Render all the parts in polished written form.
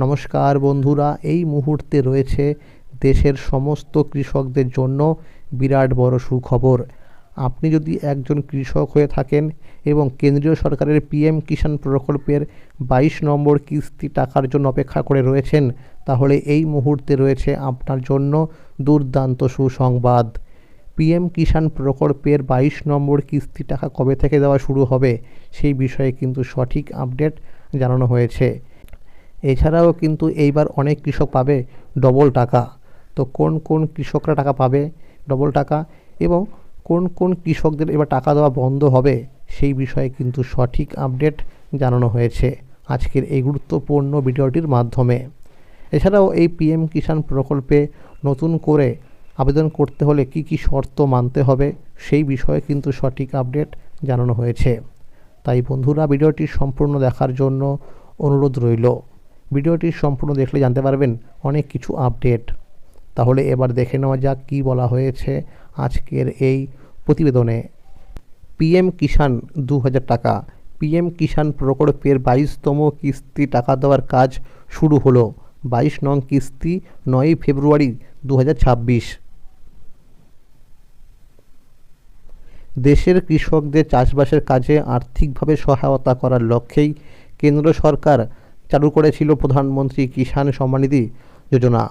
নমস্কার বন্ধুরা, এই মুহূর্তে রয়েছে দেশের সমস্ত কৃষকদের জন্য বিরাট বড় সুখবর। আপনি যদি একজন কৃষক হয়ে থাকেন এবং কেন্দ্রীয় সরকারের পিএম কিষাণ প্রকল্পের 22 নম্বর কিস্তি টাকার জন্য অপেক্ষা করে রয়েছেন, তাহলে এই মুহূর্তে রয়েছে আপনার জন্য দুর্দান্ত সুসংবাদ। পিএম কিষাণ প্রকল্পের 22 নম্বর কিস্তি টাকা কবে থেকে দেওয়া শুরু হবে সেই বিষয়ে কিন্তু সঠিক আপডেট জানানো হয়েছে। এছাড়াও কিন্তু এইবার অনেক কৃষক পাবে ডবল টাকা। তো কোন কোন কৃষকরা টাকা পাবে ডবল টাকা এবং কোন কোন কৃষকদের এবার টাকা দেওয়া বন্ধ হবে সেই বিষয়ে কিন্তু সঠিক আপডেট জানানো হয়েছে আজকের এই গুরুত্বপূর্ণ ভিডিওটির মাধ্যমে। এছাড়াও এই পিএম কিষাণ প্রকল্পে নতুন করে আবেদন করতে হলে কি কি শর্ত মানতে হবে সেই বিষয়ে কিন্তু সঠিক আপডেট জানানো হয়েছে। তাই বন্ধুরা, ভিডিওটি সম্পূর্ণ দেখার জন্য অনুরোধ রইল। ভিডিওটি সম্পূর্ণ দেখলে জানতে পারবেন অনেক কিছু আপডেট। তাহলে এবার দেখে নেওয়া যাক কী বলা হয়েছে আজকের এই প্রতিবেদনে। পিএম কিষাণ 2000 টাকা। পিএম কিষাণ প্রকল্পের 22তম কিস্তি টাকা দেওয়ার কাজ শুরু হলো। 22 নং কিস্তি 9 ফেব্রুয়ারি 2026। দেশের কৃষকদের চাষবাসের কাজে আর্থিকভাবে সহায়তা করার লক্ষ্যেই কেন্দ্র সরকার চালু করেছিল প্রধানমন্ত্রী কিষাণ সম্মান নিধি যোজনা।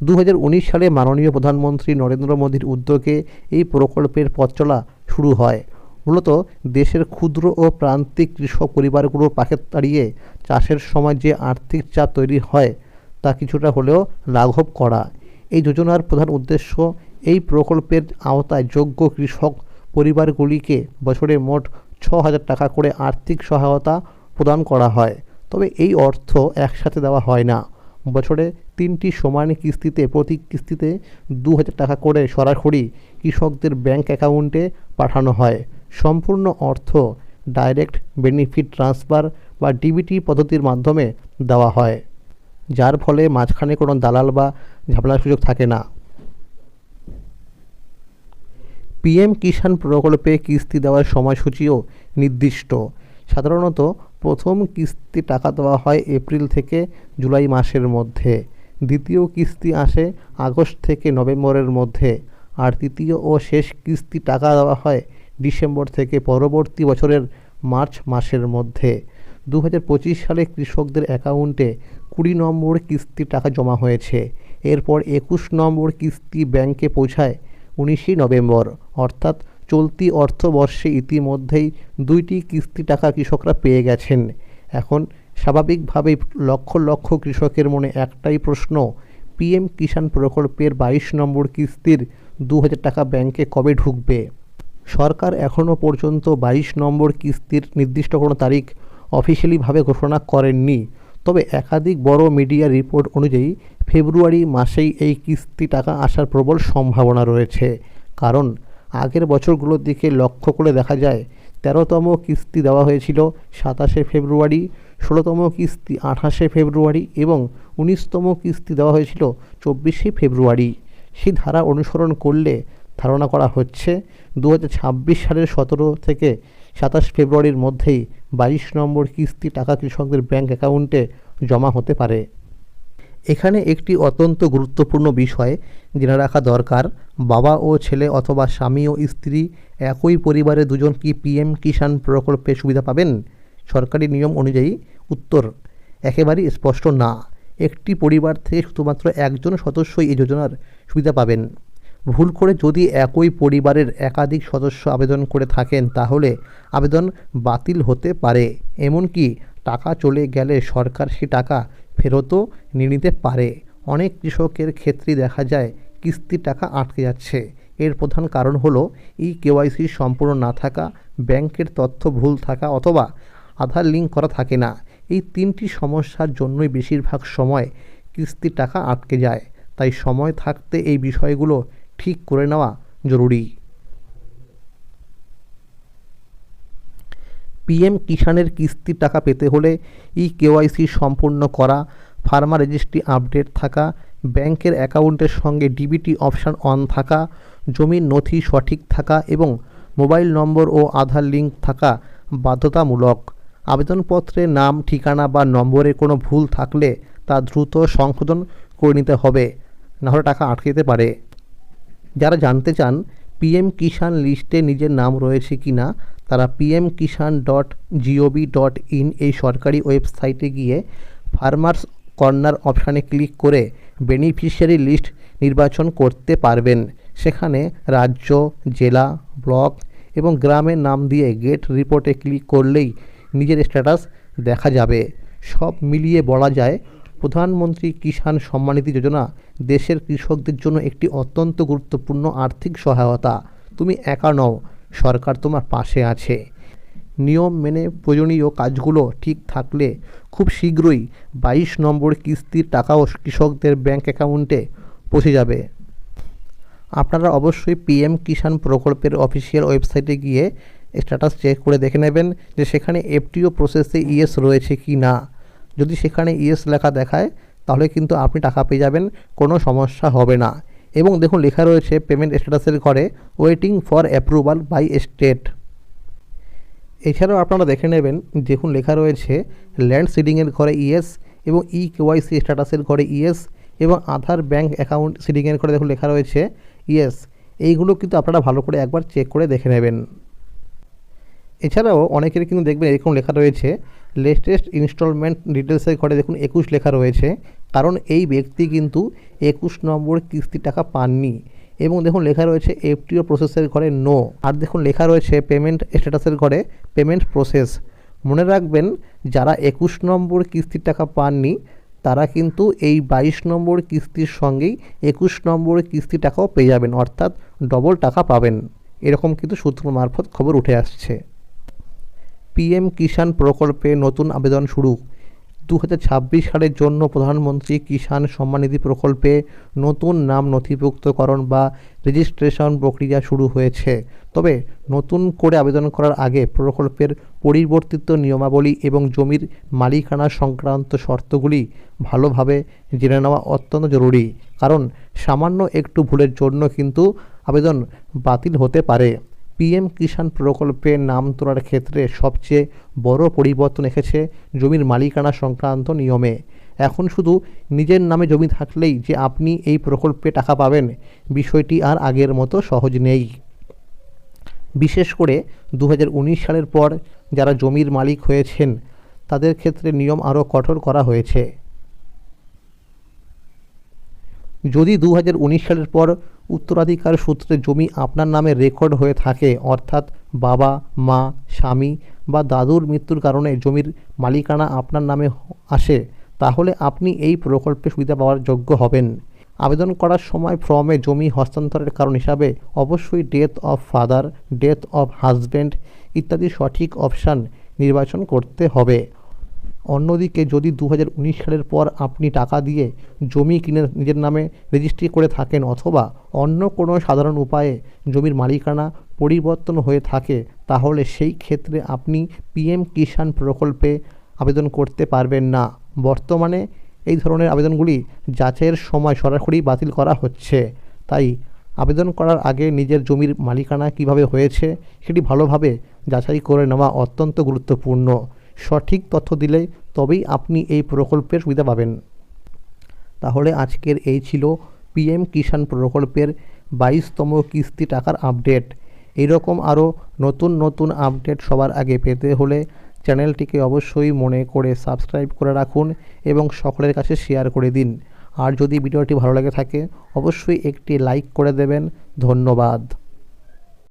2019 সালে মাননীয় প্রধানমন্ত্রী নরেন্দ্র মোদীর উদ্যোগে এই প্রকল্পের পথ চলা শুরু হয়। মূলত দেশের ক্ষুদ্র ও প্রান্তিক কৃষক পরিবারগুলোর পাশে দাঁড়িয়ে চাষের সময় যে আর্থিক চাপ তৈরি হয় তা কিছুটা হলেও লাঘব করা। এই যোজনার প্রধান উদ্দেশ্য, এই প্রকল্পের আওতায় যোগ্য কৃষক পরিবারগুলিকে বছরে মোট 6000 টাকা করে আর্থিক সহায়তা প্রদান করা হয়। তবে এই অর্থ একসাথে দেওয়া হয় না। বছরে 3টি সমান কিস্তিতে প্রতি কিস্তিতে 2000 টাকা করে সরাসরি কৃষকদের ব্যাংক অ্যাকাউন্টে পাঠানো হয়। সম্পূর্ণ অর্থ ডাইরেক্ট বেনিফিট ট্রান্সফার বা ডিবিটি পদ্ধতির মাধ্যমে দেওয়া হয়, যার ফলে মাঝখানে কোনো দালাল বা ঝামেলার সুযোগ থাকে না। পিএম কিষাণ প্রকল্পে কিস্তি দেওয়ার সময়সূচিও নির্দিষ্ট। সাধারণত প্রথম কিস্তি টাকা দেওয়া হয় এপ্রিল থেকে জুলাই মাসের মধ্যে, দ্বিতীয় কিস্তি আসে আগস্ট থেকে নভেম্বরের মধ্যে, আর তৃতীয় ও শেষ কিস্তি টাকা দেওয়া হয় ডিসেম্বর থেকে পরবর্তী বছরের মার্চ মাসের মধ্যে। 2025 সালে কৃষকদের অ্যাকাউন্টে 20 নম্বর কিস্তি টাকা জমা হয়েছে। এরপর 21 নম্বর কিস্তি ব্যাংকে পৌঁছায় 19 নভেম্বর। অর্থাৎ চলতি অর্থবর্ষে ইতিমধ্যেই 2টি কিস্তি টাকা কৃষকরা পেয়ে গেছেন। এখন স্বাভাবিকভাবেই লক্ষ লক্ষ কৃষকের মনে একটাই প্রশ্ন, পিএম কিষাণ প্রকল্পের 22 নম্বর কিস্তির 2000 টাকা ব্যাংকে কবে ঢুকবে? সরকার এখনও পর্যন্ত 22 নম্বর কিস্তির নির্দিষ্ট কোনো তারিখ অফিসিয়ালিভাবে ঘোষণা করেননি। তবে একাধিক বড় মিডিয়া রিপোর্ট অনুযায়ী ফেব্রুয়ারি মাসেই এই কিস্তি টাকা আসার প্রবল সম্ভাবনা রয়েছে। কারণ আগের বছরগুলোর দিকে লক্ষ্য করে দেখা যায় 13তম কিস্তি দেওয়া হয়েছিল 27শে ফেব্রুয়ারি, 16তম কিস্তি 28শে ফেব্রুয়ারি এবং 19তম কিস্তি দেওয়া হয়েছিল 24শে ফেব্রুয়ারি। সেই ধারা অনুসরণ করলে ধারণা করা হচ্ছে 2026 সালের 17 থেকে 27 ফেব্রুয়ারির মধ্যেই 22 নম্বর কিস্তি টাকা কৃষকদের ব্যাংক অ্যাকাউন্টে জমা হতে পারে। এখানে একটি অত্যন্ত গুরুত্বপূর্ণ বিষয় জেনে রাখা দরকার, বাবা ও ছেলে অথবা স্বামী ও স্ত্রী একই পরিবারে দুজন কি পিএম কিষাণ প্রকল্পে সুবিধা পাবেন? সরকারি নিয়ম অনুযায়ী উত্তর একেবারেই স্পষ্ট না। একটি পরিবার থেকে শুধুমাত্র একজন সদস্যই এই যোজনার সুবিধা পাবেন। ভুল করে যদি একই পরিবারের একাধিক সদস্য আবেদন করে থাকেন তাহলে আবেদন বাতিল হতে পারে। এমনকি টাকা চলে গেলে সরকার সেই টাকা ফেরতও নিয়ে নিতে পারে। অনেক কৃষকের ক্ষেত্রেই দেখা যায় কিস্তির টাকা আটকে যাচ্ছে। এর প্রধান কারণ হলো কেওয়াইসি সম্পূর্ণ না থাকা, ব্যাংকের তথ্য ভুল থাকা অথবা আধার লিঙ্ক করা থাকে না। এই 3টি সমস্যার জন্যই বেশিরভাগ সময় কিস্তির টাকা আটকে যায়। তাই সময় থাকতে এই বিষয়গুলো ঠিক করে নেওয়া জরুরি। পিএম কিষাণের কিস্তির টাকা পেতে হলে কেওয়াইসি সম্পূর্ণ করা, ফার্মার রেজিস্ট্রি আপডেট থাকা, ব্যাংকের অ্যাকাউন্টের সঙ্গে ডিবিটি অপশান অন থাকা, জমির নথি সঠিক থাকা এবং মোবাইল নম্বর ও আধার লিঙ্ক থাকা বাধ্যতামূলক। আবেদনপত্রে নাম, ঠিকানা বা নম্বরে কোনো ভুল থাকলে তা দ্রুত সংশোধন করে নিতে হবে, নাহলে টাকা আটকে যেতে পারে। যারা জানতে চান পিএম কিষাণ লিস্টে নিজের নাম রয়েছে কি না, তারা pmkishan.gov.in এই সরকারি ওয়েবসাইটে গিয়ে ফার্মার্স কর্নার অপশানে ক্লিক করে বেনিফিশিয়ারি লিস্ট নির্বাচন করতে পারবেন। সেখানে রাজ্য, জেলা, ব্লক এবং গ্রামের নাম দিয়ে গেট রিপোর্টে ক্লিক করলেই নিজের স্ট্যাটাস দেখা যাবে। সব মিলিয়ে বলা যায়, প্রধানমন্ত্রী কিষাণ সম্মান নিধি যোজনা দেশের কৃষকদের জন্য একটি অত্যন্ত গুরুত্বপূর্ণ আর্থিক সহায়তা। তুমি একা নও, সরকার তোমার পাশে আছে। নিয়ম মেনে প্রয়োজনীয় কাজগুলো ঠিক থাকলে খুব শীঘ্রই 22 নম্বর কিস্তির টাকাও কৃষকদের ব্যাংক অ্যাকাউন্টে পৌঁছে যাবে। আপনারা অবশ্যই পিএম কিষাণ প্রকল্পের অফিসিয়াল ওয়েবসাইটে গিয়ে স্ট্যাটাস চেক করে দেখে নেবেন যে সেখানে এফটিও প্রসেসে ইয়েস রয়েছে কি না। যদি সেখানে ইয়েস লেখা দেখায় তাহলে কিন্তু আপনি টাকা পেয়ে যাবেন, কোনো সমস্যা হবে না। এবং দেখুন লেখা রয়েছে পেমেন্ট স্ট্যাটাসের ঘরে waiting for approval by state. এছাড়াও আপনারা দেখে নেবেন, দেখুন লেখা রয়েছে ল্যান্ড সিডিংয়ের ঘরে ইয়েস এবং কেওয়াইসি স্ট্যাটাসের ঘরে ইয়েস এবং আধার ব্যাঙ্ক অ্যাকাউন্ট সিডিংয়ের ঘরে দেখুন লেখা রয়েছে ইয়েস। এইগুলো কিন্তু আপনারা ভালো করে একবার চেক করে দেখে নেবেন। এছাড়াও অনেকের কিন্তু দেখবেন এরকম লেখা রয়েছে লেটেস্ট ইনস্টলমেন্ট ডিটেলসের ঘরে দেখুন 21 লেখা রয়েছে, কারণ এই ব্যক্তি কিন্তু 21 নম্বর কিস্তির টাকা পাননি। এবং দেখুন লেখা রয়েছে এফটিও প্রসেসের ঘরে নো, আর দেখুন লেখা রয়েছে পেমেন্ট স্ট্যাটাসের ঘরে পেমেন্ট প্রসেস। মনে রাখবেন, যারা 21 নম্বর কিস্তির টাকা পাননি তারা কিন্তু এই 22 নম্বর কিস্তির সঙ্গেই 21 নম্বর কিস্তির টাকাও পেয়ে যাবেন, অর্থাৎ ডবল টাকা পাবেন। এরকম কিন্তু সূত্র মারফত খবর উঠে আসছে। পিএম কিষাণ প্রকল্পে নতুন আবেদন শুরু। 2026 সালের জন্য প্রধানমন্ত্রী কিষাণ সম্মান নিধি প্রকল্পে নতুন নাম নথিভুক্তকরণ বা রেজিস্ট্রেশন প্রক্রিয়া শুরু হয়েছে। তবে নতুন করে আবেদন করার আগে প্রকল্পের পরিবর্তিত নিয়মাবলী এবং জমির মালিকানা সংক্রান্ত শর্তগুলি ভালোভাবে জেনে নেওয়া অত্যন্ত জরুরি, কারণ সামান্য একটু ভুলের জন্য কিন্তু আবেদন বাতিল হতে পারে। পিএম কিষাণ প্রকল্পে নাম তোলার ক্ষেত্রে সবচেয়ে বড় পরিবর্তন এসেছে জমির মালিকানা সংক্রান্ত নিয়মে। এখন শুধু নিজের নামে জমি থাকলেই যে আপনি এই প্রকল্পে টাকা পাবেন, বিষয়টি আর আগের মতো সহজ নেই। বিশেষ করে 2019 সালের পর যারা জমির মালিক হয়েছেন তাদের ক্ষেত্রে নিয়ম আরও কঠোর করা হয়েছে। যদি 2019 সালের পর উত্তরাধিকার সূত্রে জমি আপনার নামে রেকর্ড হয়ে থাকে, অর্থাৎ বাবা, মা, স্বামী বা দাদুর মৃত্যুর কারণে জমির মালিকানা আপনার নামে আসে, তাহলে আপনি এই প্রকল্পে সুবিধা পাওয়ার যোগ্য হবেন। আবেদন করার সময় ফর্মে জমি হস্তান্তরের কারণ হিসাবে অবশ্যই death of father, death of husband ইত্যাদি সঠিক অপশান নির্বাচন করতে হবে। অন্যদিকে যদি 2019 সালের পর আপনি টাকা দিয়ে জমি কিনে নিজের নামে রেজিস্ট্রি করে থাকেন অথবা অন্য কোনো সাধারণ উপায়ে জমির মালিকানা পরিবর্তন হয়ে থাকে, তাহলে সেই ক্ষেত্রে আপনি পিএম কিষাণ প্রকল্পে আবেদন করতে পারবেন না। বর্তমানে এই ধরনের আবেদনগুলি যাচাইয়ের সময় সরাসরি বাতিল করা হচ্ছে। তাই আবেদন করার আগে নিজের জমির মালিকানা কিভাবে হয়েছে সেটি ভালোভাবে যাচাই করে নেওয়া অত্যন্ত গুরুত্বপূর্ণ। সঠিক তথ্য দিলে তবেই আপনি এই প্রকল্পের সুবিধা পাবেন। তাহলে আজকের এই ছিল পিএম কিষাণ প্রকল্পের 22তম কিস্তি টাকার আপডেট। এইরকম আরও নতুন নতুন আপডেট সবার আগে পেতে হলে চ্যানেলটিকে অবশ্যই মনে করে সাবস্ক্রাইব করে রাখুন এবং সকলের কাছে শেয়ার করে দিন। আর যদি ভিডিওটি ভালো লেগে থাকে অবশ্যই একটি লাইক করে দেবেন। ধন্যবাদ।